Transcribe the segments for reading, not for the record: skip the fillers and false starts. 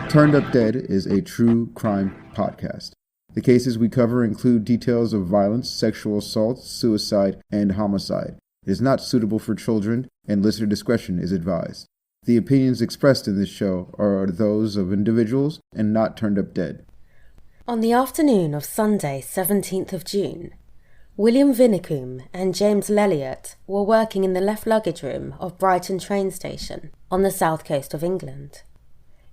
Turned Up Dead is a true crime podcast. The cases we cover include details of violence, sexual assault, suicide, and homicide. It is not suitable for children, and listener discretion is advised. The opinions expressed in this show are those of individuals and not Turned Up Dead. On the afternoon of Sunday, 17th of June, William Vinnicombe and James Lelliot were working in the left luggage room of Brighton train station on the south coast of England.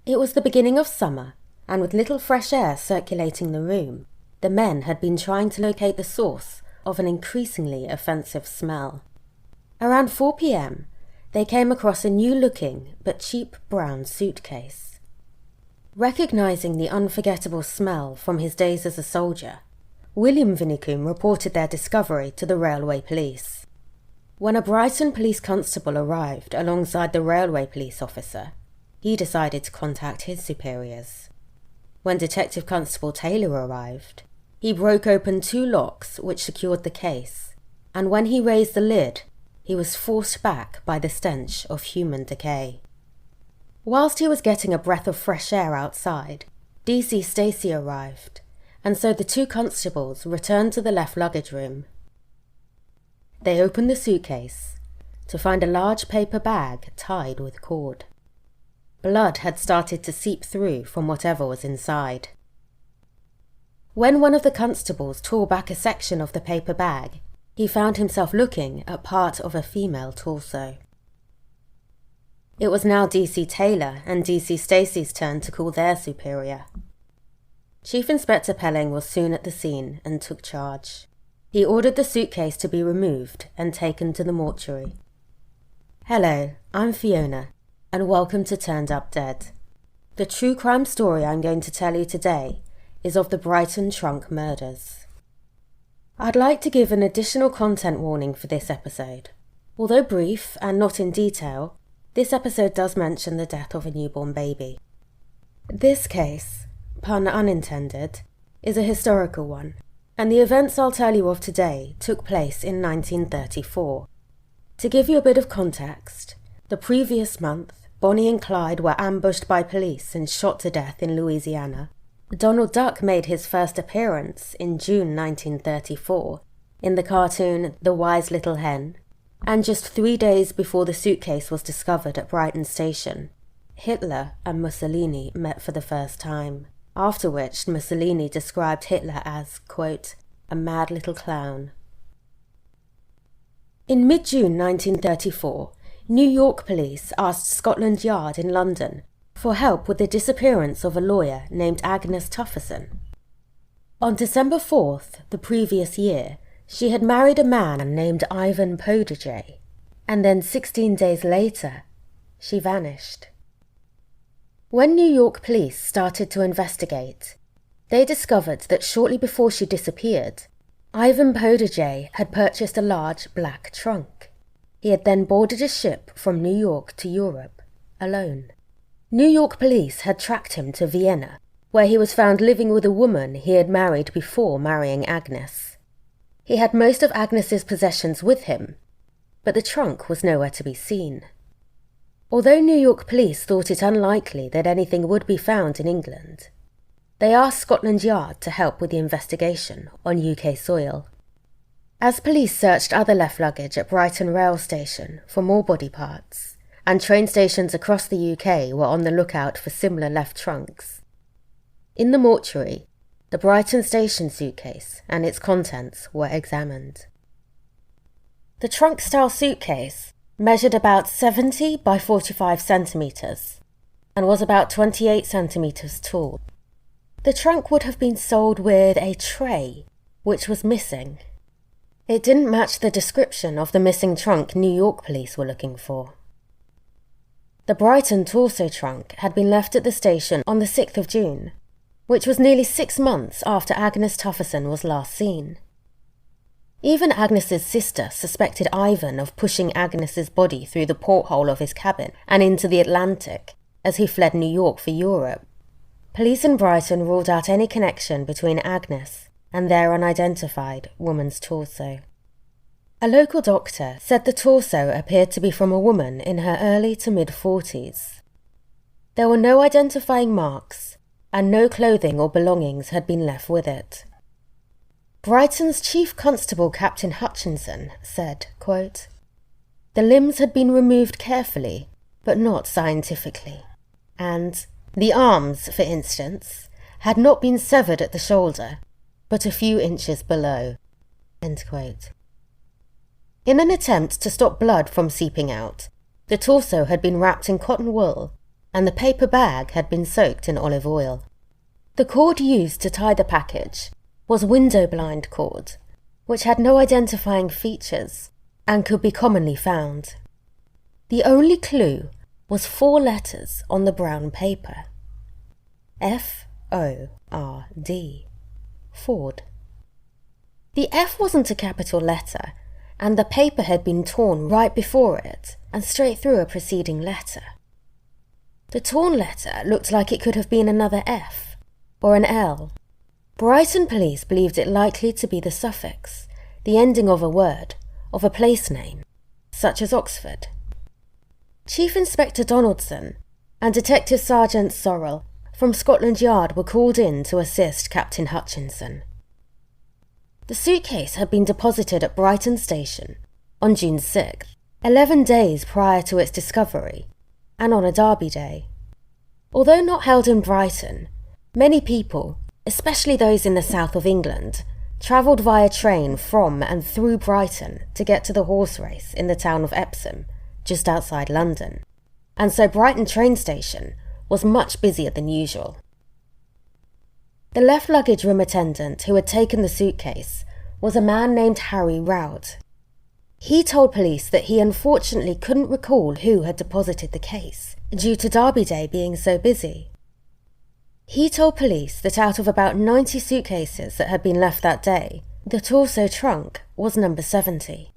It was the beginning of summer, and with little fresh air circulating the room, the men had been trying to locate the source of an increasingly offensive smell. Around 4 p.m, they came across a new-looking but cheap brown suitcase. Recognizing the unforgettable smell from his days as a soldier, William Vinnicombe reported their discovery to the railway police. When a Brighton police constable arrived alongside the railway police officer, he decided to contact his superiors. When Detective Constable Taylor arrived, he broke open 2 locks which secured the case, and when he raised the lid, he was forced back by the stench of human decay. Whilst he was getting a breath of fresh air outside, DC Stacey arrived, and so the 2 constables returned to the left luggage room. They opened the suitcase to find a large paper bag tied with cord. Blood had started to seep through from whatever was inside. When one of the constables tore back a section of the paper bag, he found himself looking at part of a female torso. It was now DC Taylor and DC Stacey's turn to call their superior. Chief Inspector Pelling was soon at the scene and took charge. He ordered the suitcase to be removed and taken to the mortuary. Hello, I'm Fiona, and welcome to Turned Up Dead. The true crime story I'm going to tell you today is of the Brighton trunk murders. I'd like to give an additional content warning for this episode. Although brief and not in detail, this episode does mention the death of a newborn baby. This case, pun unintended, is a historical one, and the events I'll tell you of today took place in 1934. To give you a bit of context, the previous month, Bonnie and Clyde were ambushed by police and shot to death in Louisiana. Donald Duck made his first appearance in June 1934 in the cartoon The Wise Little Hen, and just 3 days before the suitcase was discovered at Brighton Station, Hitler and Mussolini met for the first time, after which Mussolini described Hitler as, quote, a mad little clown. In mid-June 1934, New York police asked Scotland Yard in London for help with the disappearance of a lawyer named Agnes Tufferson. On December 4th, the previous year, she had married a man named Ivan Podijay, and then 16 days later, she vanished. When New York police started to investigate, they discovered that shortly before she disappeared, Ivan Podijay had purchased a large black trunk. He had then boarded a ship from New York to Europe, alone. New York police had tracked him to Vienna, where he was found living with a woman he had married before marrying Agnes. He had most of Agnes's possessions with him, but the trunk was nowhere to be seen. Although New York police thought it unlikely that anything would be found in England, they asked Scotland Yard to help with the investigation on UK soil. As police searched other left luggage at Brighton rail station for more body parts, and train stations across the UK were on the lookout for similar left trunks, in the mortuary, the Brighton station suitcase and its contents were examined. The trunk-style suitcase measured about 70 by 45 centimetres and was about 28 centimetres tall. The trunk would have been sold with a tray, which was missing. It didn't match the description of the missing trunk New York police were looking for. The Brighton torso trunk had been left at the station on the 6th of June, which was nearly 6 months after Agnes Tufferson was last seen. Even Agnes's sister suspected Ivan of pushing Agnes's body through the porthole of his cabin and into the Atlantic as he fled New York for Europe. Police in Brighton ruled out any connection between Agnes and their unidentified woman's torso. A local doctor said the torso appeared to be from a woman in her early to mid-40s. There were no identifying marks, and no clothing or belongings had been left with it. Brighton's Chief Constable Captain Hutchinson said, quote, "The limbs had been removed carefully, but not scientifically, and the arms, for instance, had not been severed at the shoulder, but a few inches below." End quote. In an attempt to stop blood from seeping out, the torso had been wrapped in cotton wool, and the paper bag had been soaked in olive oil. The cord used to tie the package was window blind cord, which had no identifying features and could be commonly found. The only clue was 4 letters on the brown paper. F-O-R-D. Ford. The F wasn't a capital letter, and the paper had been torn right before it and straight through a preceding letter. The torn letter looked like it could have been another F or an L. Brighton police believed it likely to be the suffix, the ending of a word, of a place name, such as Oxford. Chief Inspector Donaldson and Detective Sergeant Sorrell from Scotland Yard were called in to assist Captain Hutchinson. The suitcase had been deposited at Brighton Station on June 6th, 11 days prior to its discovery, and on a Derby Day. Although not held in Brighton, many people, especially those in the south of England, travelled via train from and through Brighton to get to the horse race in the town of Epsom, just outside London, and so Brighton train station was much busier than usual. The left luggage room attendant who had taken the suitcase was a man named Harry Roud. He told police that he unfortunately couldn't recall who had deposited the case, due to Derby Day being so busy. He told police that out of about 90 suitcases that had been left that day, the torso trunk was number 70.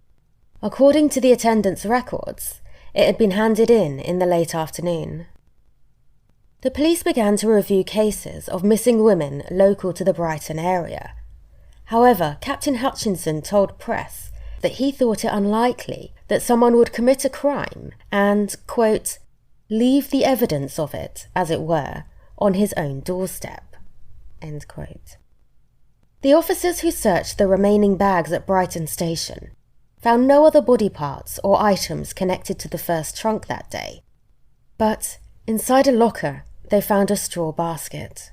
According to the attendant's records, it had been handed in the late afternoon. The police began to review cases of missing women local to the Brighton area. However, Captain Hutchinson told press that he thought it unlikely that someone would commit a crime and, quote, leave the evidence of it, as it were, on his own doorstep, end quote. The officers who searched the remaining bags at Brighton Station found no other body parts or items connected to the first trunk that day, but inside a locker they found a straw basket.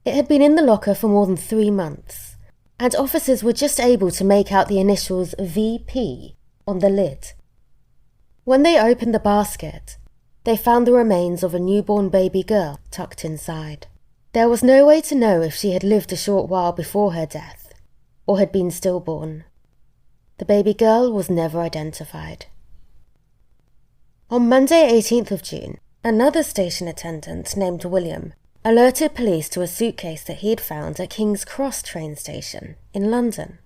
It had been in the locker for more than 3 months, and officers were just able to make out the initials VP on the lid. When they opened the basket, they found the remains of a newborn baby girl tucked inside. There was no way to know if she had lived a short while before her death, or had been stillborn. The baby girl was never identified. On Monday 18th of June, another station attendant named William alerted police to a suitcase that he had found at King's Cross train station in London.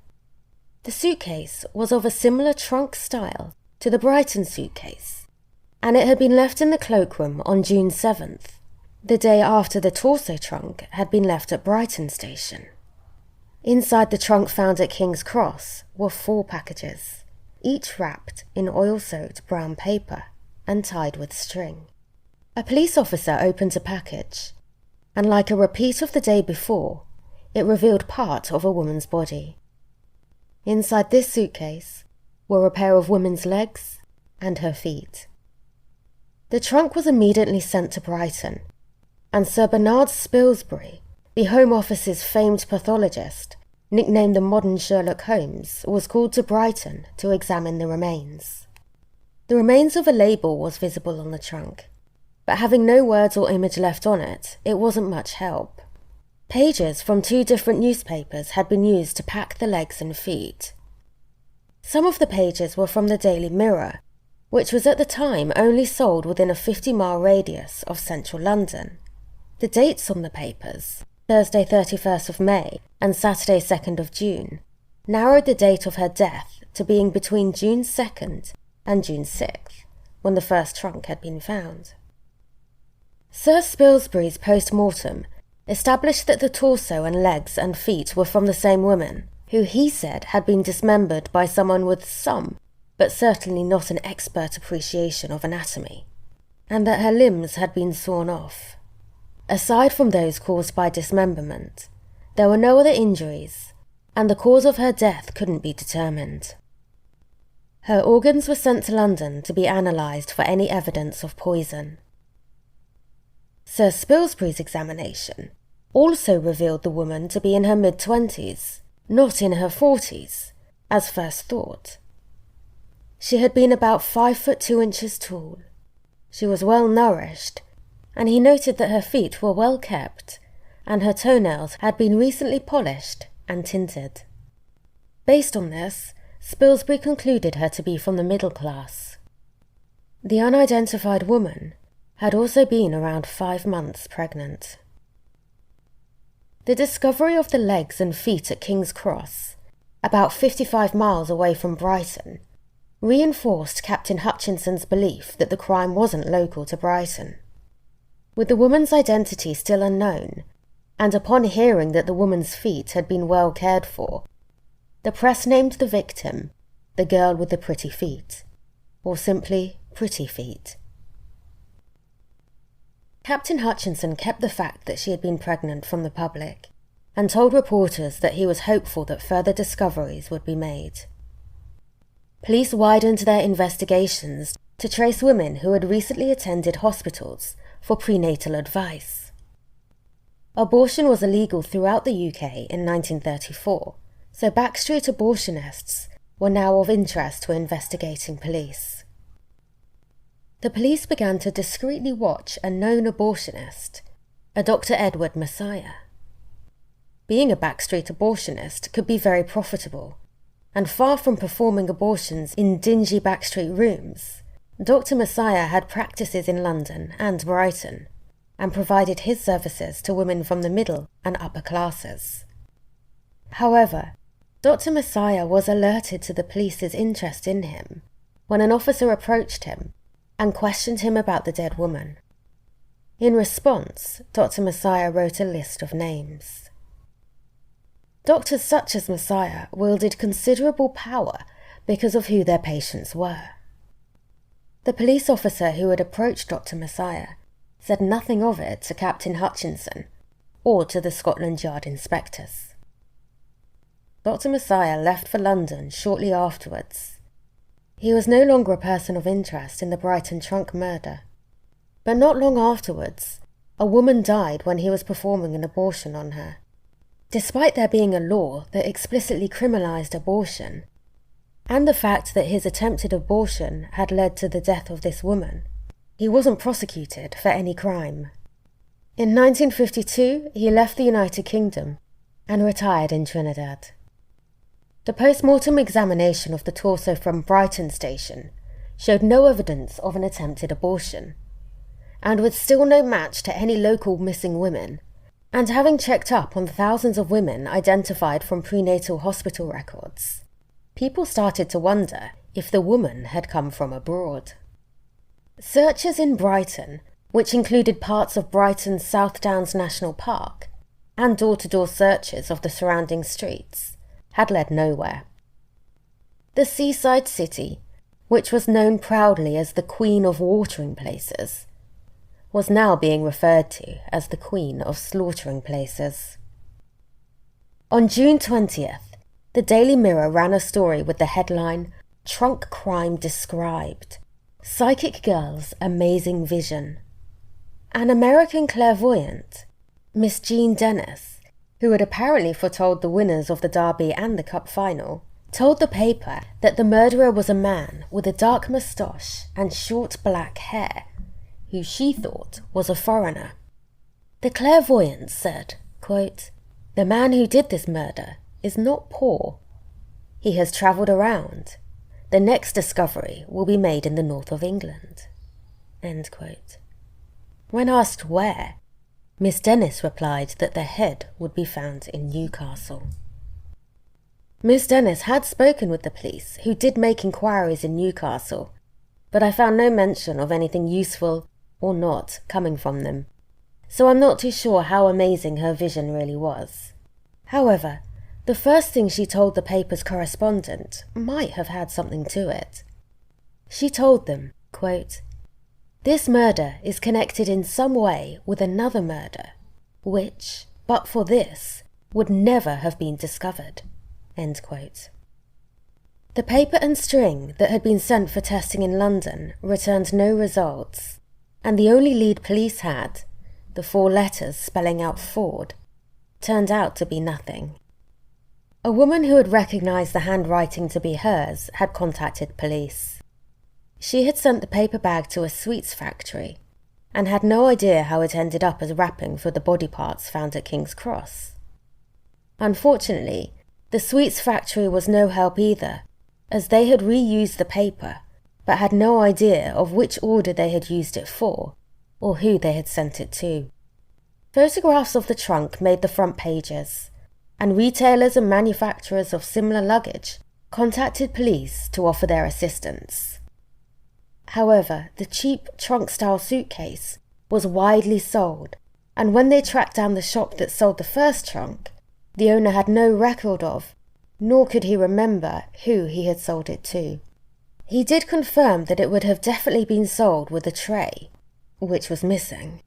The suitcase was of a similar trunk style to the Brighton suitcase, and it had been left in the cloakroom on June 7th, the day after the torso trunk had been left at Brighton station. Inside the trunk found at King's Cross were 4 packages, each wrapped in oil-soaked brown paper and tied with string. A police officer opened a package, and like a repeat of the day before, it revealed part of a woman's body. Inside this suitcase were a pair of women's legs and her feet. The trunk was immediately sent to Brighton, and Sir Bernard Spilsbury, the Home Office's famed pathologist, nicknamed the modern Sherlock Holmes, was called to Brighton to examine the remains. The remains of a label was visible on the trunk, but having no words or image left on it, it wasn't much help. Pages from 2 different newspapers had been used to pack the legs and feet. Some of the pages were from the Daily Mirror, which was at the time only sold within a 50-mile radius of central London. The dates on the papers, Thursday 31st of May and Saturday 2nd of June, narrowed the date of her death to being between June 2nd and June 6th, when the first trunk had been found. Sir Spilsbury's post-mortem established that the torso and legs and feet were from the same woman, who he said had been dismembered by someone with some, but certainly not an expert appreciation of anatomy. and that her limbs had been sawn off. Aside from those caused by dismemberment, there were no other injuries, and the cause of her death couldn't be determined. Her organs were sent to London to be analysed for any evidence of poison. Sir Spilsbury's examination also revealed the woman to be in her mid-20s, not in her 40s, as first thought. She had been about 5 foot 2 inches tall. She was well nourished, and he noted that her feet were well kept, and her toenails had been recently polished and tinted. Based on this, Spilsbury concluded her to be from the middle class. The unidentified woman had also been around 5 months pregnant. The discovery of the legs and feet at King's Cross, about 55 miles away from Brighton, reinforced Captain Hutchinson's belief that the crime wasn't local to Brighton. With the woman's identity still unknown, and upon hearing that the woman's feet had been well cared for, the press named the victim the girl with the pretty feet, or simply Pretty Feet. Captain Hutchinson kept the fact that she had been pregnant from the public, and told reporters that he was hopeful that further discoveries would be made. Police widened their investigations to trace women who had recently attended hospitals for prenatal advice. Abortion was illegal throughout the UK in 1934, so backstreet abortionists were now of interest to investigating police. The police began to discreetly watch a known abortionist, a Dr. Edward Messiah. Being a backstreet abortionist could be very profitable, and far from performing abortions in dingy backstreet rooms, Dr. Messiah had practices in London and Brighton, and provided his services to women from the middle and upper classes. However, Dr. Messiah was alerted to the police's interest in him when an officer approached him and questioned him about the dead woman. In response, Dr. Messiah wrote a list of names. Doctors such as Messiah wielded considerable power because of who their patients were. The police officer who had approached Dr. Messiah said nothing of it to Captain Hutchinson or to the Scotland Yard inspectors. Dr. Messiah left for London shortly afterwards. He was no longer a person of interest in the Brighton trunk murder. But not long afterwards, a woman died when he was performing an abortion on her. Despite there being a law that explicitly criminalised abortion, and the fact that his attempted abortion had led to the death of this woman, he wasn't prosecuted for any crime. In 1952, he left the United Kingdom and retired in Trinidad. The post-mortem examination of the torso from Brighton station showed no evidence of an attempted abortion, and with still no match to any local missing women, and having checked up on thousands of women identified from prenatal hospital records, people started to wonder if the woman had come from abroad. Searches in Brighton, which included parts of Brighton's South Downs National Park, and door-to-door searches of the surrounding streets, had led nowhere. The seaside city, which was known proudly as the Queen of Watering Places, was now being referred to as the Queen of Slaughtering Places. On June 20th, the Daily Mirror ran a story with the headline, "Trunk Crime Described. Psychic Girl's Amazing Vision." An American clairvoyant, Miss Jean Dennis, who had apparently foretold the winners of the Derby and the Cup final, told the paper that the murderer was a man with a dark moustache and short black hair, who she thought was a foreigner. The clairvoyant said, quote, "The man who did this murder is not poor. He has travelled around. The next discovery will be made in the north of England." End quote. When asked where, Miss Dennis replied that the head would be found in Newcastle. Miss Dennis had spoken with the police, who did make inquiries in Newcastle, but I found no mention of anything useful or not coming from them, so I'm not too sure how amazing her vision really was. However, the first thing she told the paper's correspondent might have had something to it. She told them, quote, This murder is connected in some way with another murder, which, but for this, would never have been discovered." End quote. The paper and string that had been sent for testing in London returned no results, and the only lead police had, the 4 letters spelling out Ford, turned out to be nothing. A woman who had recognised the handwriting to be hers had contacted police. She had sent the paper bag to a sweets factory and had no idea how it ended up as wrapping for the body parts found at King's Cross. Unfortunately, the sweets factory was no help either, as they had reused the paper but had no idea of which order they had used it for or who they had sent it to. Photographs of the trunk made the front pages, and retailers and manufacturers of similar luggage contacted police to offer their assistance. However, the cheap trunk-style suitcase was widely sold, and when they tracked down the shop that sold the first trunk, the owner had no record of, nor could he remember who he had sold it to. He did confirm that it would have definitely been sold with a tray, which was missing.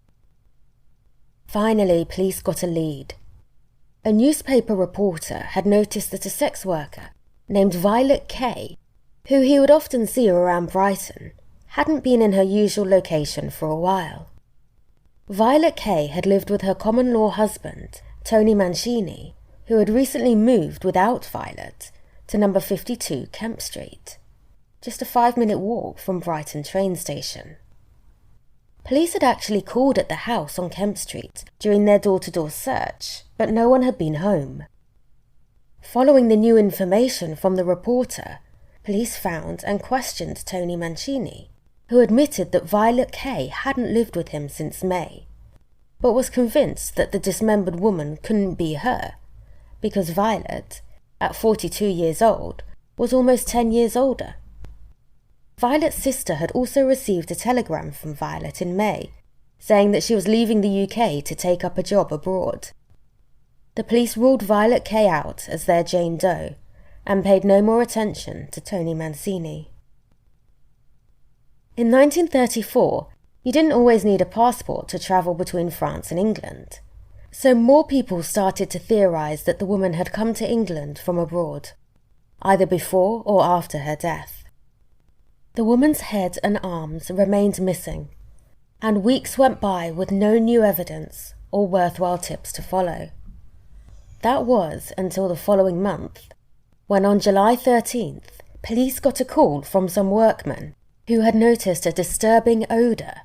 Finally, police got a lead. A newspaper reporter had noticed that a sex worker named Violet Kay, who he would often see around Brighton, hadn't been in her usual location for a while. Violet Kay had lived with her common-law husband, Tony Mancini, who had recently moved without Violet to number 52 Kemp Street, just a 5-minute walk from Brighton train station. Police had actually called at the house on Kemp Street during their door-to-door search, but no one had been home. Following the new information from the reporter, police found and questioned Tony Mancini, who admitted that Violet Kay hadn't lived with him since May, but was convinced that the dismembered woman couldn't be her, because Violet, at 42 years old, was almost 10 years older. Violet's sister had also received a telegram from Violet in May, saying that she was leaving the UK to take up a job abroad. The police ruled Violet Kay out as their Jane Doe, and paid no more attention to Tony Mancini. In 1934, you didn't always need a passport to travel between France and England, so more people started to theorise that the woman had come to England from abroad, either before or after her death. The woman's head and arms remained missing, and weeks went by with no new evidence or worthwhile tips to follow. That was until the following month, when on July 13th, police got a call from some workmen who had noticed a disturbing odour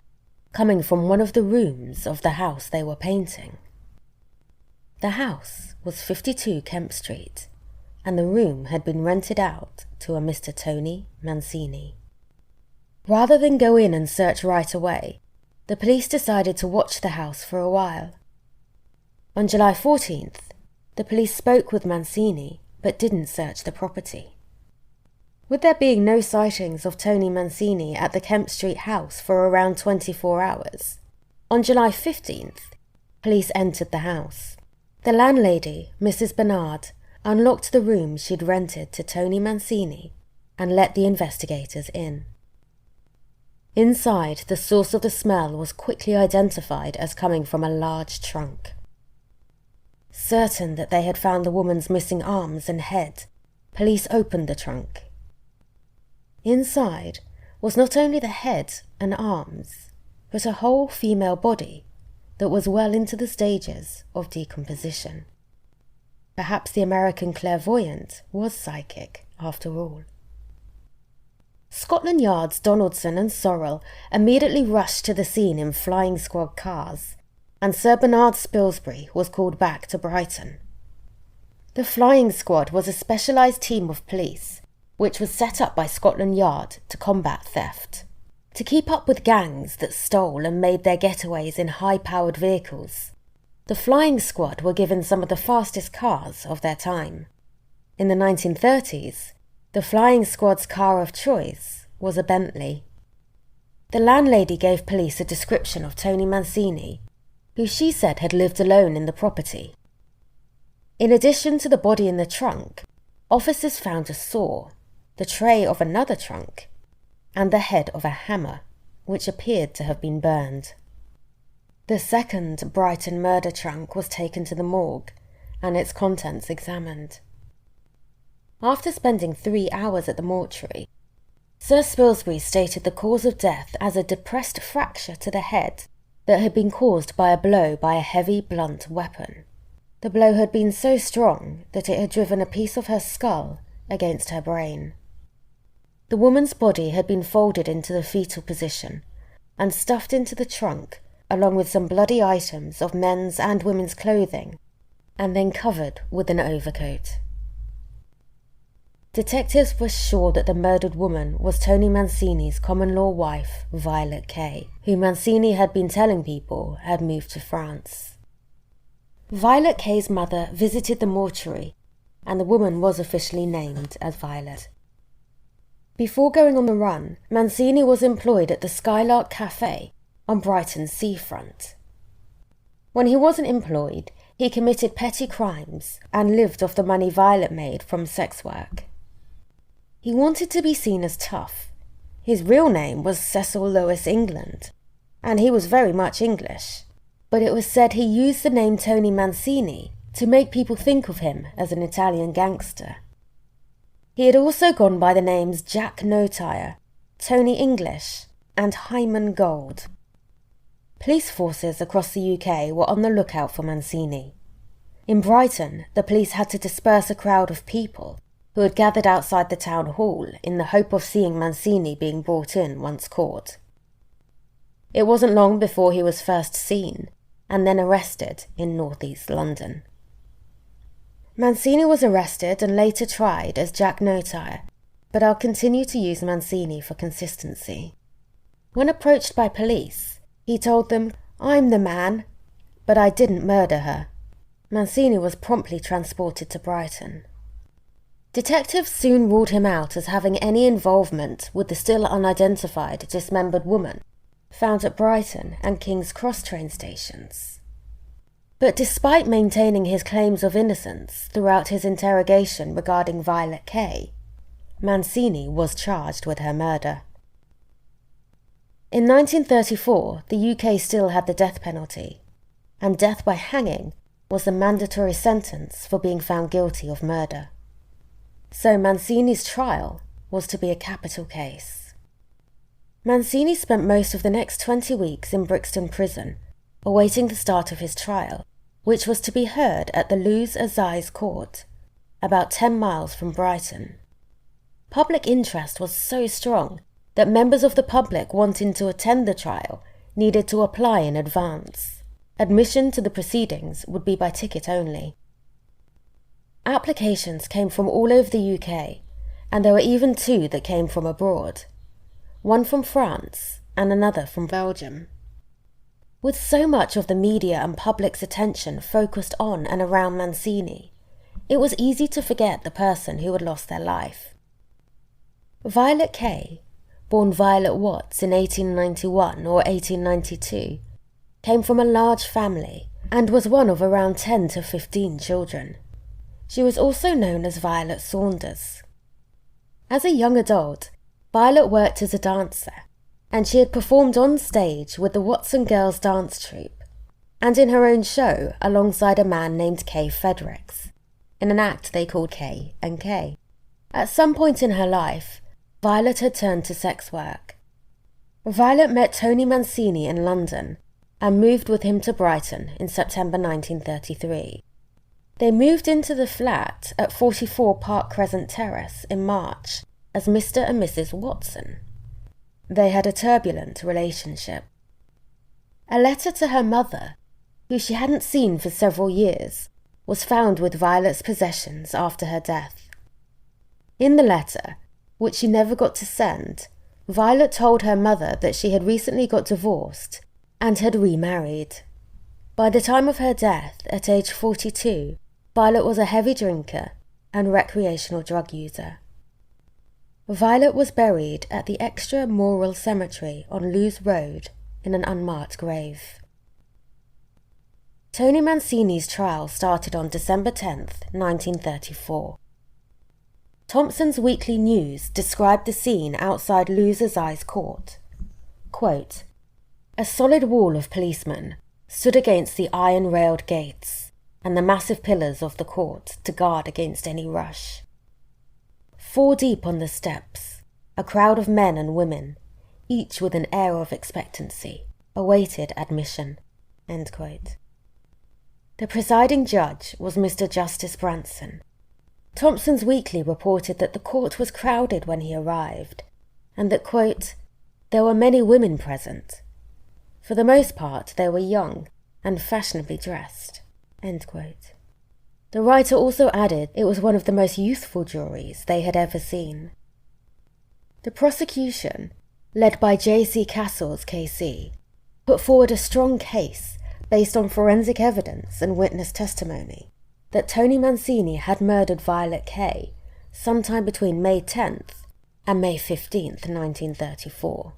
coming from one of the rooms of the house they were painting. The house was 52 Kemp Street, and the room had been rented out to a Mr. Tony Mancini. Rather than go in and search right away, the police decided to watch the house for a while. On July 14th, the police spoke with Mancini but didn't search the property. With there being no sightings of Tony Mancini at the Kemp Street house for around 24 hours, on July 15th, police entered the house. The landlady, Mrs. Bernard, unlocked the room she'd rented to Tony Mancini and let the investigators in. Inside, the source of the smell was quickly identified as coming from a large trunk. Certain that they had found the woman's missing arms and head, police opened the trunk. Inside was not only the head and arms, but a whole female body that was well into the stages of decomposition. Perhaps the American clairvoyant was psychic after all. Scotland Yard's Donaldson and Sorrell immediately rushed to the scene in flying squad cars, and Sir Bernard Spilsbury was called back to Brighton. The flying squad was a specialised team of police which was set up by Scotland Yard to combat theft. To keep up with gangs that stole and made their getaways in high-powered vehicles, the flying squad were given some of the fastest cars of their time. In the 1930s, the flying squad's car of choice was a Bentley. The landlady gave police a description of Tony Mancini, who she said had lived alone in the property. In addition to the body in the trunk, officers found a saw, the tray of another trunk, and the head of a hammer, which appeared to have been burned. The second Brighton murder trunk was taken to the morgue and its contents examined. After spending 3 hours at the mortuary, Sir Spilsbury stated the cause of death as a depressed fracture to the head that had been caused by a blow by a heavy, blunt weapon. The blow had been so strong that it had driven a piece of her skull against her brain. The woman's body had been folded into the fetal position and stuffed into the trunk along with some bloody items of men's and women's clothing, and then covered with an overcoat. Detectives were sure that the murdered woman was Tony Mancini's common-law wife, Violet Kay, who Mancini had been telling people had moved to France. Violet Kay's mother visited the mortuary, and the woman was officially named as Violet. Before going on the run, Mancini was employed at the Skylark Cafe on Brighton's seafront. When he wasn't employed, he committed petty crimes and lived off the money Violet made from sex work. He wanted to be seen as tough. His real name was Cecil Lewis England, and he was very much English, but it was said he used the name Tony Mancini to make people think of him as an Italian gangster. He had also gone by the names Jack No-Tire, Tony English, and Hyman Gold. Police forces across the UK were on the lookout for Mancini. In Brighton, the police had to disperse a crowd of people who had gathered outside the town hall in the hope of seeing Mancini being brought in once caught. It wasn't long before he was first seen and then arrested in northeast London. Mancini was arrested and later tried as Jack No-Tire, but I'll continue to use Mancini for consistency. When approached by police, he told them, "I'm the man, but I didn't murder her." Mancini was promptly transported to Brighton. Detectives soon ruled him out as having any involvement with the still unidentified dismembered woman found at Brighton and King's Cross train stations. But despite maintaining his claims of innocence throughout his interrogation regarding Violet Kay, Mancini was charged with her murder. In 1934, the UK still had the death penalty, and death by hanging was the mandatory sentence for being found guilty of murder. So Mancini's trial was to be a capital case. Mancini spent most of the next 20 weeks in Brixton Prison, awaiting the start of his trial, which was to be heard at the Luz Assize Court, about 10 miles from Brighton. Public interest was so strong that members of the public wanting to attend the trial needed to apply in advance. Admission to the proceedings would be by ticket only. Applications came from all over the UK, and there were even 2 that came from abroad, one from France and another from Belgium. With so much of the media and public's attention focused on and around Mancini, it was easy to forget the person who had lost their life. Violet Kay, born Violet Watts in 1891 or 1892, came from a large family and was one of around 10 to 15 children. She was also known as Violet Saunders. As a young adult, Violet worked as a dancer, and she had performed on stage with the Watson Girls Dance Troupe, and in her own show alongside a man named Kay Fredericks, in an act they called Kay and Kay. At some point in her life, Violet had turned to sex work. Violet met Tony Mancini in London and moved with him to Brighton in September 1933. They moved into the flat at 44 Park Crescent Terrace in March as Mr. and Mrs. Watson. They had a turbulent relationship. A letter to her mother, who she hadn't seen for several years, was found with Violet's possessions after her death. In the letter, which she never got to send, Violet told her mother that she had recently got divorced and had remarried. By the time of her death, at age 42, Violet was a heavy drinker and recreational drug user. Violet was buried at the Extra Memorial Cemetery on Lewes Road in an unmarked grave. Tony Mancini's trial started on December 10th, 1934. Thompson's Weekly News described the scene outside Luz Assize Court. quote, "A solid wall of policemen stood against the iron-railed gates and the massive pillars of the court to guard against any rush. 4 deep on the steps, a crowd of men and women, each with an air of expectancy, awaited admission." End quote. The presiding judge was Mr. Justice Branson. Thompson's Weekly reported that the court was crowded when he arrived, and that, quote, "there were many women present. For the most part, they were young and fashionably dressed." End quote. The writer also added it was one of the most youthful juries they had ever seen. The prosecution, led by J.C. Castles KC, put forward a strong case based on forensic evidence and witness testimony that Tony Mancini had murdered Violet Kay sometime between May 10th and May 15th, 1934.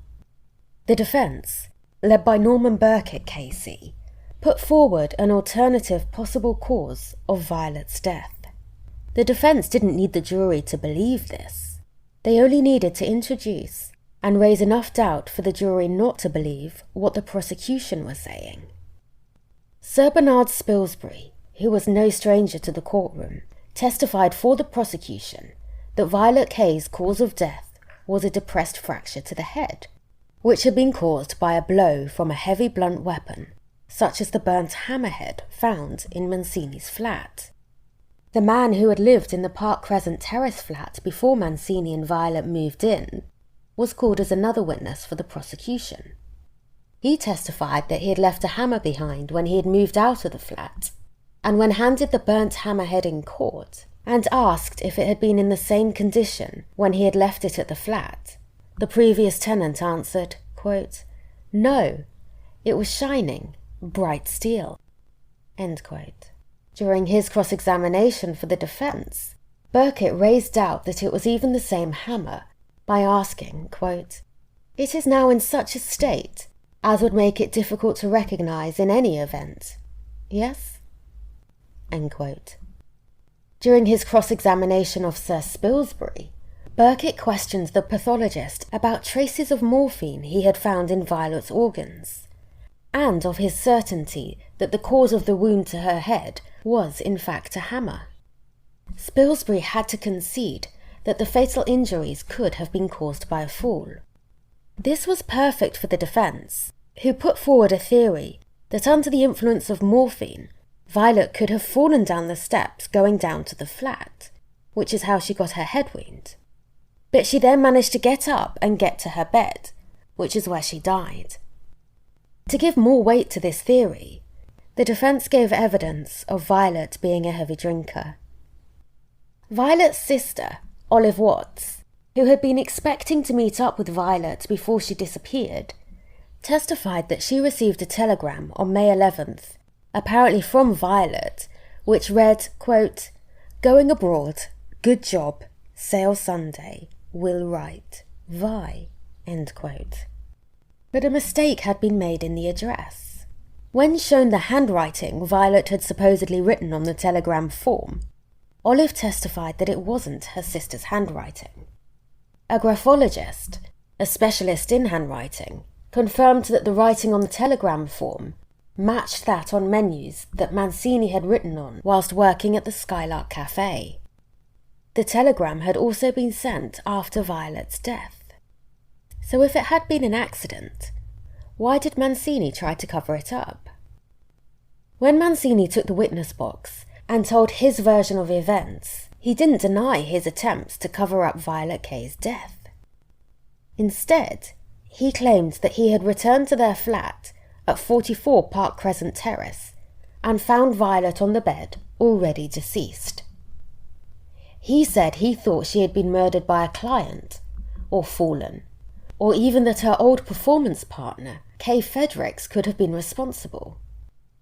The defence, led by Norman Burkitt KC, put forward an alternative possible cause of Violet's death. The defence didn't need the jury to believe this. They only needed to introduce and raise enough doubt for the jury not to believe what the prosecution was saying. Sir Bernard Spilsbury, who was no stranger to the courtroom, testified for the prosecution that Violet Kay's cause of death was a depressed fracture to the head, which had been caused by a blow from a heavy blunt weapon, such as the burnt hammerhead found in Mancini's flat. The man who had lived in the Park Crescent Terrace flat before Mancini and Violet moved in was called as another witness for the prosecution. He testified that he had left a hammer behind when he had moved out of the flat, and when handed the burnt hammerhead in court and asked if it had been in the same condition when he had left it at the flat, the previous tenant answered, quote, "No, it was shining, bright steel." End quote. During his cross-examination for the defence, Burkitt raised doubt that it was even the same hammer by asking, quote, "It is now in such a state as would make it difficult to recognise in any event, yes?" End quote. During his cross-examination of Sir Spilsbury, Burkitt questioned the pathologist about traces of morphine he had found in Violet's organs, and of his certainty that the cause of the wound to her head was in fact a hammer. Spilsbury had to concede that the fatal injuries could have been caused by a fall. This was perfect for the defence, who put forward a theory that under the influence of morphine, Violet could have fallen down the steps going down to the flat, which is how she got her head wound. But she then managed to get up and get to her bed, which is where she died. To give more weight to this theory, the defence gave evidence of Violet being a heavy drinker. Violet's sister, Olive Watts, who had been expecting to meet up with Violet before she disappeared, testified that she received a telegram on May 11th, apparently from Violet, which read, quote, "Going abroad, good job, sail Sunday, will write, Vi," end quote. But a mistake had been made in the address. When shown the handwriting Violet had supposedly written on the telegram form, Olive testified that it wasn't her sister's handwriting. A graphologist, a specialist in handwriting, confirmed that the writing on the telegram form matched that on menus that Mancini had written on whilst working at the Skylark Cafe. The telegram had also been sent after Violet's death. So if it had been an accident, why did Mancini try to cover it up? When Mancini took the witness box and told his version of events, he didn't deny his attempts to cover up Violet Kay's death. Instead, he claimed that he had returned to their flat at 44 Park Crescent Terrace and found Violet on the bed, already deceased. He said he thought she had been murdered by a client, or fallen, or even that her old performance partner, Kay Fredericks, could have been responsible.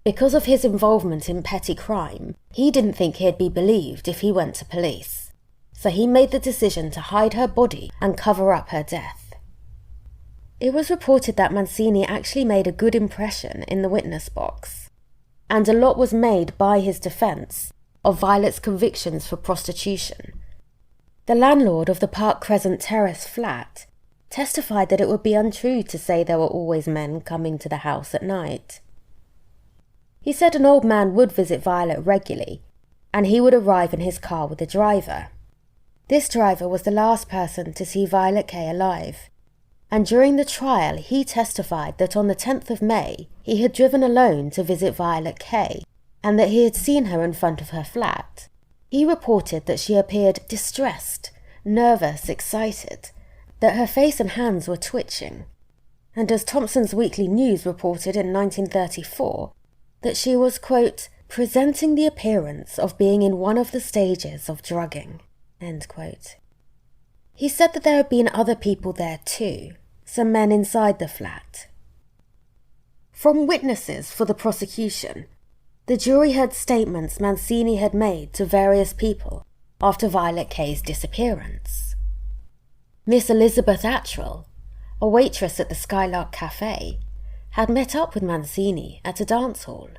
Because of his involvement in petty crime, he didn't think he'd be believed if he went to police, so he made the decision to hide her body and cover up her death. It was reported that Mancini actually made a good impression in the witness box, and a lot was made by his defence of Violet's convictions for prostitution. The landlord of the Park Crescent Terrace flat testified that it would be untrue to say there were always men coming to the house at night. He said an old man would visit Violet regularly, and he would arrive in his car with a driver. This driver was the last person to see Violet Kay alive, and during the trial he testified that on the 10th of May he had driven alone to visit Violet Kay, and that he had seen her in front of her flat. He reported that she appeared distressed, nervous, excited, that her face and hands were twitching, and as Thompson's Weekly News reported in 1934, that she was, quote, presenting the appearance of being in one of the stages of drugging, end quote. He said that there had been other people there too, some men inside the flat. From witnesses for the prosecution, the jury heard statements Mancini had made to various people after Violet Kay's disappearance. Miss Elizabeth Attrell, a waitress at the Skylark Cafe, had met up with Mancini at a dance hall.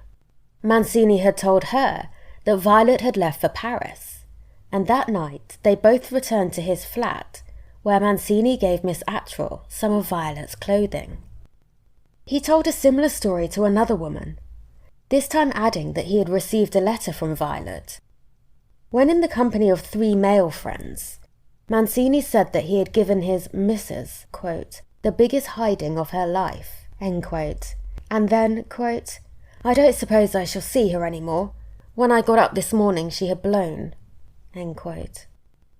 Mancini had told her that Violet had left for Paris, and that night they both returned to his flat, where Mancini gave Miss Attrell some of Violet's clothing. He told a similar story to another woman, this time adding that he had received a letter from Violet. When in the company of 3 male friends, Mancini said that he had given his missus, quote, the biggest hiding of her life, end quote, and then, quote, I don't suppose I shall see her any more. When I got up this morning she had blown, end quote.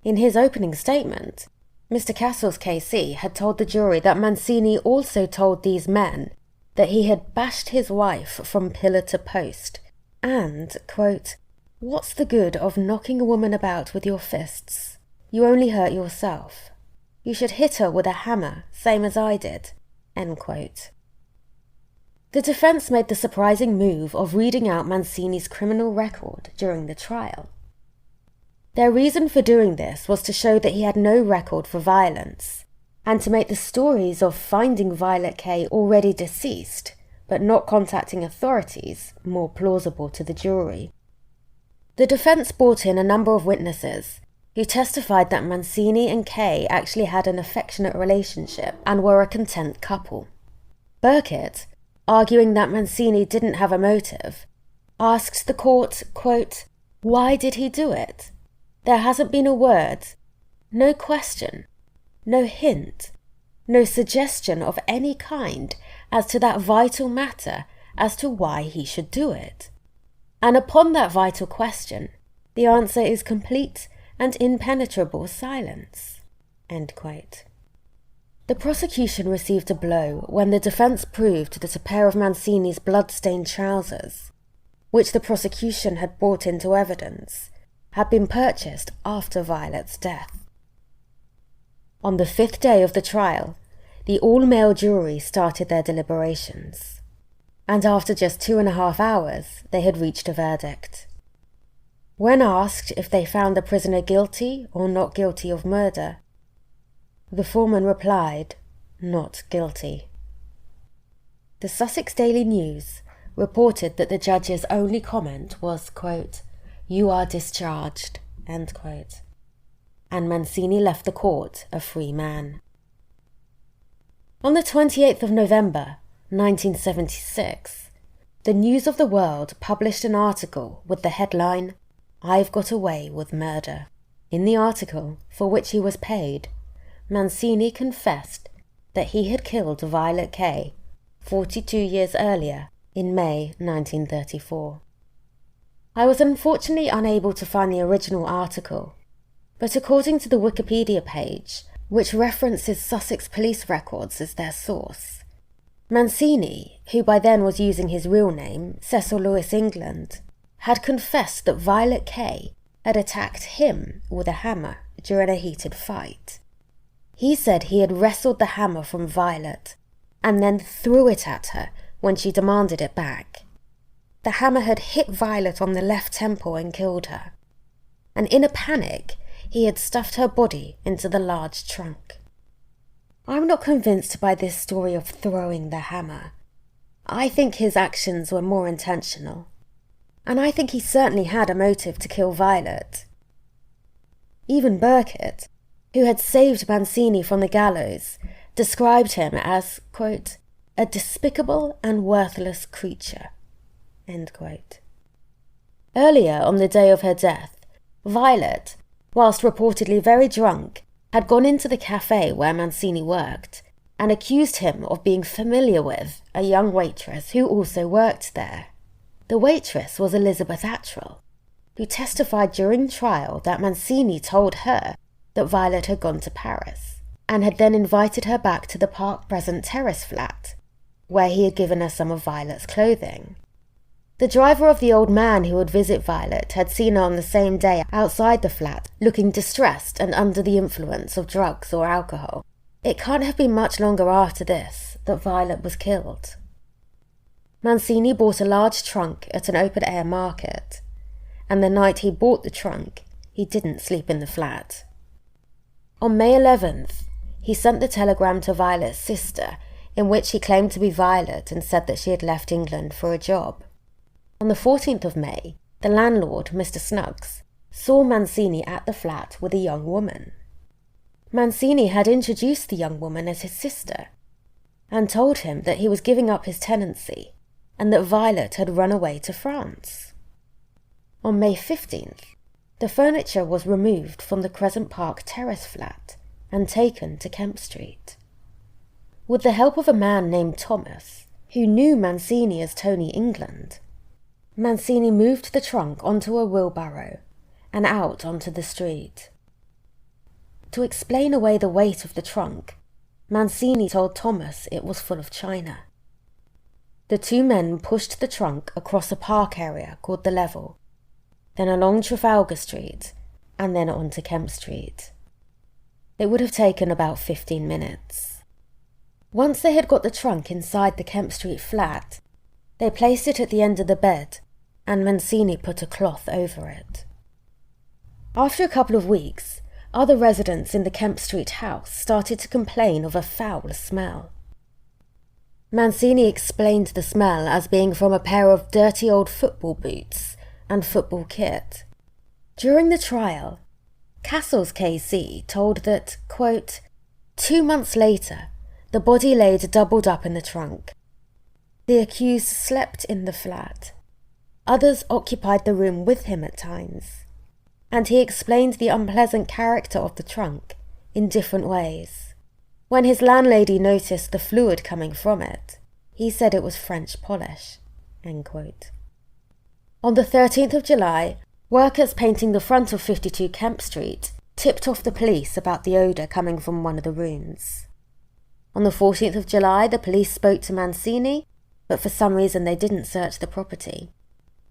In his opening statement, Mr. Castle's KC had told the jury that Mancini also told these men that he had bashed his wife from pillar to post, and, quote, what's the good of knocking a woman about with your fists? You only hurt yourself. You should hit her with a hammer, same as I did, end quote. The defence made the surprising move of reading out Mancini's criminal record during the trial. Their reason for doing this was to show that he had no record for violence, and to make the stories of finding Violet Kay already deceased, but not contacting authorities, more plausible to the jury. The defence brought in a number of witnesses who testified that Mancini and Kay actually had an affectionate relationship and were a content couple. Burkitt, arguing that Mancini didn't have a motive, asked the court, quote, why did he do it? There hasn't been a word, no question, no hint, no suggestion of any kind as to that vital matter as to why he should do it. And upon that vital question, the answer is complete and impenetrable silence, end quote. The prosecution received a blow when the defence proved that a pair of Mancini's blood-stained trousers, which the prosecution had brought into evidence, had been purchased after Violet's death. On the 5th day of the trial, the all-male jury started their deliberations, and after just 2.5 hours, they had reached a verdict. When asked if they found the prisoner guilty or not guilty of murder, the foreman replied, not guilty. The Sussex Daily News reported that the judge's only comment was, quote, you are discharged, end quote, and Mancini left the court a free man. On the 28th of November, 1976, the News of the World published an article with the headline, I've got away with murder. In the article, for which he was paid, Mancini confessed that he had killed Violet Kay 42 years earlier in May 1934. I was unfortunately unable to find the original article, but according to the Wikipedia page, which references Sussex police records as their source, Mancini, who by then was using his real name, Cecil Lewis England, had confessed that Violet Kay had attacked him with a hammer during a heated fight. He said he had wrestled the hammer from Violet and then threw it at her when she demanded it back. The hammer had hit Violet on the left temple and killed her, and in a panic he had stuffed her body into the large trunk. I'm not convinced by this story of throwing the hammer. I think his actions were more intentional, and I think he certainly had a motive to kill Violet. Even Burkitt, who had saved Mancini from the gallows, described him as, quote, a despicable and worthless creature, end quote. Earlier on the day of her death, Violet, whilst reportedly very drunk, had gone into the cafe where Mancini worked and accused him of being familiar with a young waitress who also worked there. The waitress was Elizabeth Attrell, who testified during trial that Mancini told her that Violet had gone to Paris and had then invited her back to the Park Crescent Terrace flat, where he had given her some of Violet's clothing. The driver of the old man who would visit Violet had seen her on the same day outside the flat, looking distressed and under the influence of drugs or alcohol. It can't have been much longer after this that Violet was killed. Mancini bought a large trunk at an open-air market, and the night he bought the trunk, he didn't sleep in the flat. On May 11th, he sent the telegram to Violet's sister, in which he claimed to be Violet and said that she had left England for a job. On the 14th of May, the landlord, Mr. Snuggs, saw Mancini at the flat with a young woman. Mancini had introduced the young woman as his sister and told him that he was giving up his tenancy and that Violet had run away to France. On May 15th, the furniture was removed from the Crescent Park Terrace flat and taken to Kemp Street. With the help of a man named Thomas, who knew Mancini as Tony England, Mancini moved the trunk onto a wheelbarrow and out onto the street. To explain away the weight of the trunk, Mancini told Thomas it was full of china. The two men pushed the trunk across a park area called the Level, then along Trafalgar Street, and then onto Kemp Street. It would have taken about 15 minutes. Once they had got the trunk inside the Kemp Street flat, they placed it at the end of the bed, and Mancini put a cloth over it. After a couple of weeks, other residents in the Kemp Street house started to complain of a foul smell. Mancini explained the smell as being from a pair of dirty old football boots and football kit. During the trial, Castles KC told that, quote, 2 months later, the body laid doubled up in the trunk. The accused slept in the flat. Others occupied the room with him at times, and he explained the unpleasant character of the trunk in different ways. When his landlady noticed the fluid coming from it, he said it was French polish, end quote. On the 13th of July, workers painting the front of 52 Kemp Street tipped off the police about the odour coming from one of the rooms. On the 14th of July, the police spoke to Mancini, but for some reason they didn't search the property.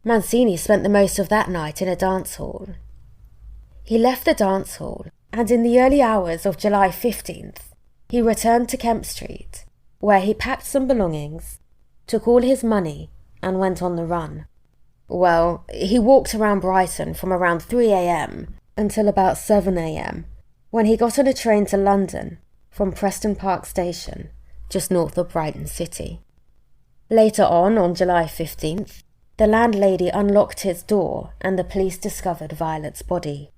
Mancini spent the most of that night in a dance hall. He left the dance hall, and in the early hours of July 15th, he returned to Kemp Street, where he packed some belongings, took all his money, and went on the run. Well, he walked around Brighton from around 3 a.m. until about 7 a.m, when he got on a train to London from Preston Park Station, just north of Brighton City. Later on July 15th, the landlady unlocked his door and the police discovered Violet's body.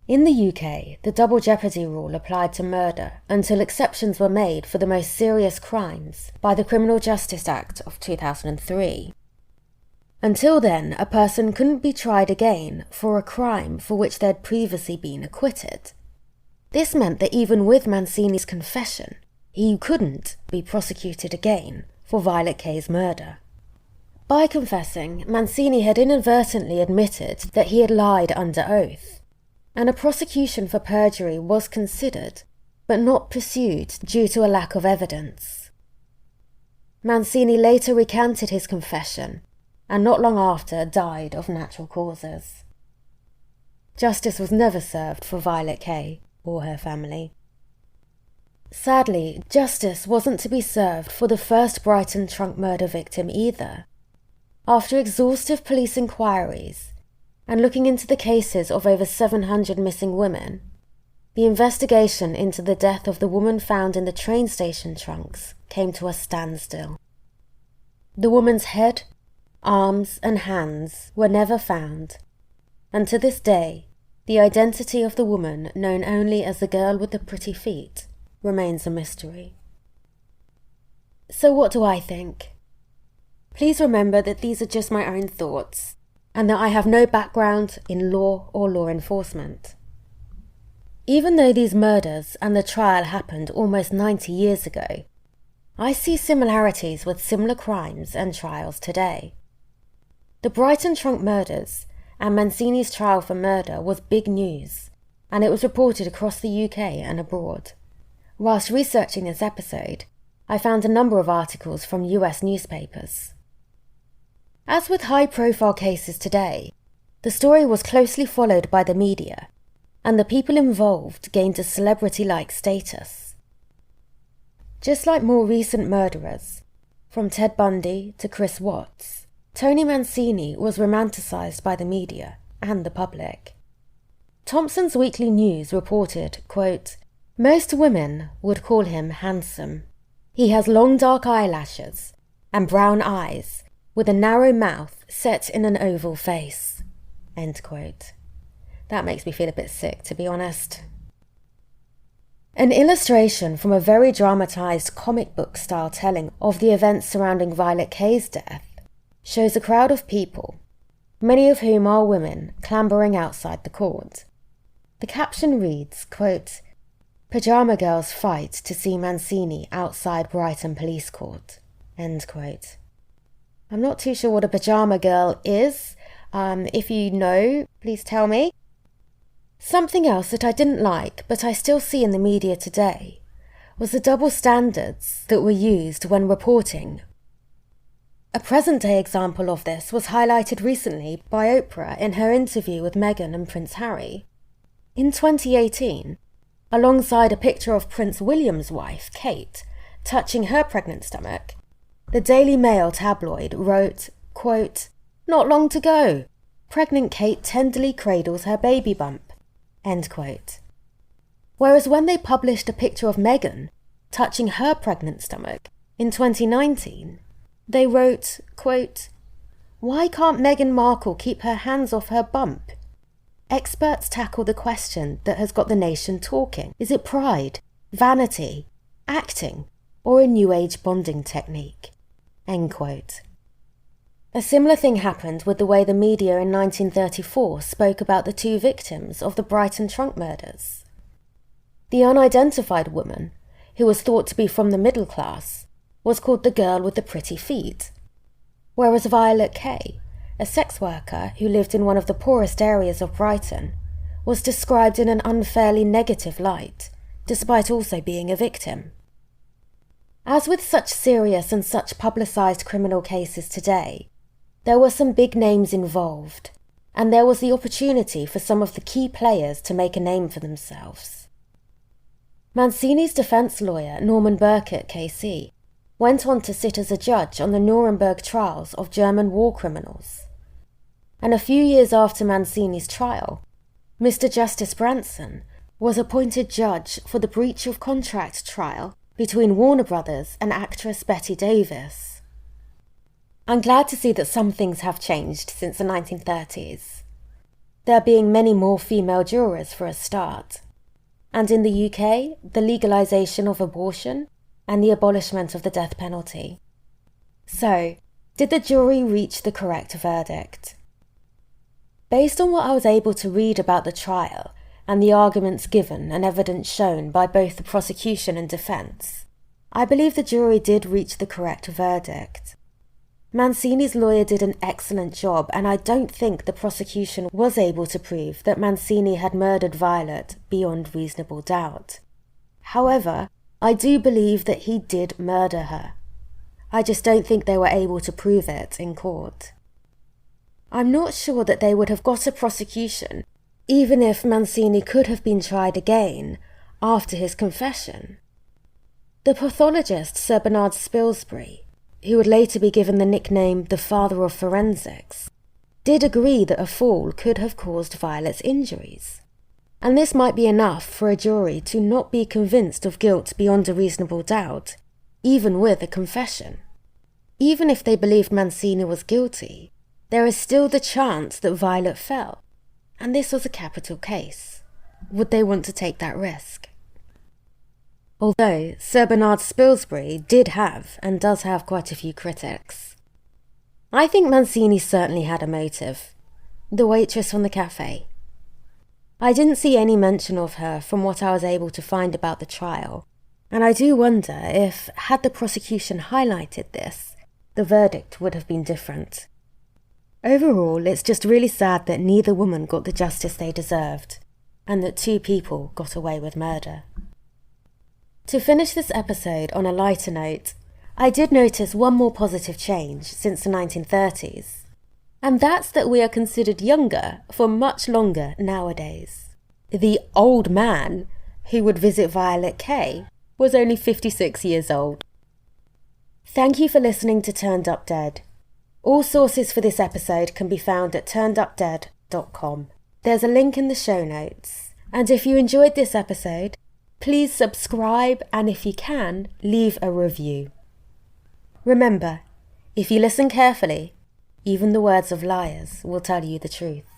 In the UK, the double jeopardy rule applied to murder until exceptions were made for the most serious crimes by the Criminal Justice Act of 2003. Until then, a person couldn't be tried again for a crime for which they had previously been acquitted. This meant that even with Mancini's confession, he couldn't be prosecuted again for Violet Kay's murder. By confessing, Mancini had inadvertently admitted that he had lied under oath, and a prosecution for perjury was considered, but not pursued due to a lack of evidence. Mancini later recanted his confession, and not long after died of natural causes. Justice was never served for Violet Kay or her family. Sadly, justice wasn't to be served for the first Brighton trunk murder victim either. After exhaustive police inquiries, and looking into the cases of over 700 missing women, the investigation into the death of the woman found in the train station trunks came to a standstill. The woman's head, arms and hands were never found, and to this day, the identity of the woman known only as the girl with the pretty feet remains a mystery. So what do I think? Please remember that these are just my own thoughts, and that I have no background in law or law enforcement. Even though these murders and the trial happened almost 90 years ago, I see similarities with similar crimes and trials today. The Brighton trunk murders and Mancini's trial for murder was big news, and it was reported across the UK and abroad. Whilst researching this episode, I found a number of articles from US newspapers. As with high-profile cases today, the story was closely followed by the media, and the people involved gained a celebrity-like status. Just like more recent murderers, from Ted Bundy to Chris Watts, Tony Mancini was romanticised by the media and the public. Thompson's Weekly News reported, quote, "Most women would call him handsome. He has long dark eyelashes and brown eyes with a narrow mouth set in an oval face." End quote. That makes me feel a bit sick, to be honest. An illustration from a very dramatised comic book style telling of the events surrounding Violet Kay's death shows a crowd of people, many of whom are women, clambering outside the court. The caption reads, quote, "Pajama girls fight to see Mancini outside Brighton Police Court." End quote. I'm not too sure what a pajama girl is. If you know, please tell me. Something else that I didn't like, but I still see in the media today, was the double standards that were used when reporting. A present-day example of this was highlighted recently by Oprah in her interview with Meghan and Prince Harry. In 2018, alongside a picture of Prince William's wife, Kate, touching her pregnant stomach, the Daily Mail tabloid wrote, quote, "Not long to go. Pregnant Kate tenderly cradles her baby bump." End quote. Whereas when they published a picture of Meghan touching her pregnant stomach in 2019, they wrote, quote, "Why can't Meghan Markle keep her hands off her bump? Experts tackle the question that has got the nation talking. Is it pride, vanity, acting, or a new age bonding technique?" End quote. A similar thing happened with the way the media in 1934 spoke about the two victims of the Brighton trunk murders. The unidentified woman, who was thought to be from the middle class, was called the girl with the pretty feet, whereas Violet Kay, a sex worker who lived in one of the poorest areas of Brighton, was described in an unfairly negative light, despite also being a victim. As with such serious and such publicised criminal cases today, there were some big names involved, and there was the opportunity for some of the key players to make a name for themselves. Mancini's defence lawyer, Norman Burkett KC, went on to sit as a judge on the Nuremberg trials of German war criminals. And a few years after Mancini's trial, Mr. Justice Branson was appointed judge for the breach of contract trial between Warner Brothers and actress Bette Davis. I'm glad to see that some things have changed since the 1930s. There being many more female jurors for a start. And in the UK, the legalisation of abortion and the abolishment of the death penalty. So, did the jury reach the correct verdict? Based on what I was able to read about the trial and the arguments given and evidence shown by both the prosecution and defence, I believe the jury did reach the correct verdict. Mancini's lawyer did an excellent job, and I don't think the prosecution was able to prove that Mancini had murdered Violet beyond reasonable doubt. However, I do believe that he did murder her. I just don't think they were able to prove it in court. I'm not sure that they would have got a prosecution, even if Mancini could have been tried again after his confession. The pathologist Sir Bernard Spilsbury, who would later be given the nickname the Father of Forensics, did agree that a fall could have caused Violet's injuries. And this might be enough for a jury to not be convinced of guilt beyond a reasonable doubt, even with a confession. Even if they believed Mancini was guilty, there is still the chance that Violet fell, and this was a capital case. Would they want to take that risk? although Sir Bernard Spilsbury did have and does have quite a few critics. I think Mancini certainly had a motive. The waitress from the cafe. I didn't see any mention of her from what I was able to find about the trial, and I do wonder if, had the prosecution highlighted this, the verdict would have been different. Overall, it's just really sad that neither woman got the justice they deserved, and that 2 people got away with murder. To finish this episode on a lighter note, I did notice one more positive change since the 1930s, and that's that we are considered younger for much longer nowadays. The old man who would visit Violet K was only 56 years old. Thank you for listening to Turned Up Dead. All sources for this episode can be found at turnedupdead.com. There's a link in the show notes. And if you enjoyed this episode, please subscribe and if you can, leave a review. Remember, if you listen carefully, even the words of liars will tell you the truth.